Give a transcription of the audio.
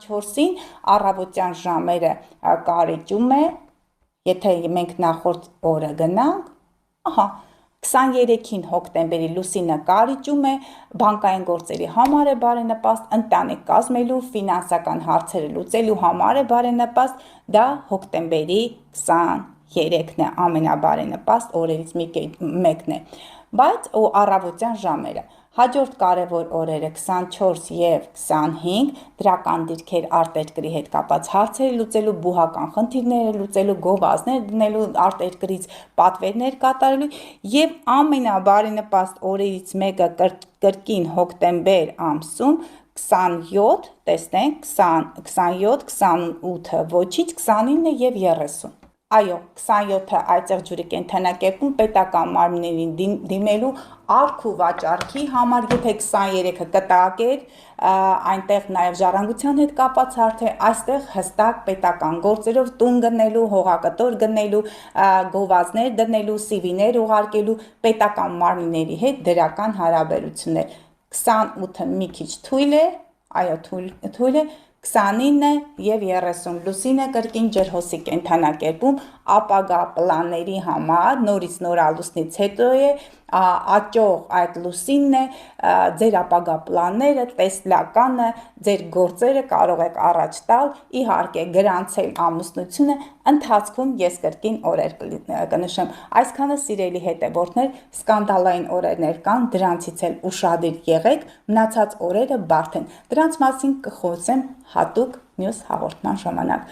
4-ին առավոտյան ժամերը կարիճում է, եթե մենք նախորդ օրը գնանք, ահա, 23-ին հոկտեմբերի լուսինը կարիճում է, բանկային գործերի համար է բարենպաստ, ընտանիք կազմելու, ֆինանսական հարցերը լուծելու համար է բարենպաստ, դա հոկտեմբերի 23-ն է, ամենաբարենպաստ օրերից մեկն է, բայց առավոտյան ժամերը, հաջորդ կարևոր օրերը 24 և 25 դրական դիրքեր արտերկրի հետ կապած հարցեր լուծելու, բուհական խնդիրները լուծելու, գովազդներ դնելու, արտերկրից պատվերներ կատարելու և ամենաբարենպաստ օրերից մեկը կրկին հոկտեմբեր ամսում 27, տեսնենք, 27, 28, ոչինչ, 29 և 30։ Այո, 27-ը այծեղ ջուրի կենդանակերպում պետական մարմիններին դիմելու արք ու վաճառքի համար, եթե 23-ը կտակ էր, այնտեղ նաև ժառանգության հետ կապված հարցեր, այստեղ հստակ պետական գործերով տուն գնելու, հողակտոր գնելու, գովազդներ դնելու, CV-ներ ուղարկելու, պետական մարմինների հետ դրական հարաբերություններ։ 28-ը մի քիչ թույլ է, այո, թույլ է, 29 և 30 լուսինը կրկին ջրհոսի կենդանակերպում ապագա պլանների համար, նորից նորալուսնից հետո է, աճող այդ լուսինն է, ձեր ապագա պլանները, տեսլականը, ձեր գործերը կարող եք առաջ տալ, իհարկե գրանցել ամուսնությունը, ընթացքում ես կրկին օրեր կնշեմ, այսքանը սիրելի հետևորդներ, սկանդալային օրերներ կան, դրանցից էլ ուշադիր եղեք, մնացած օրերը բարդ են, դրանց մասին կխոսեմ հատուկ մյուս հաղորդման ժամանակ։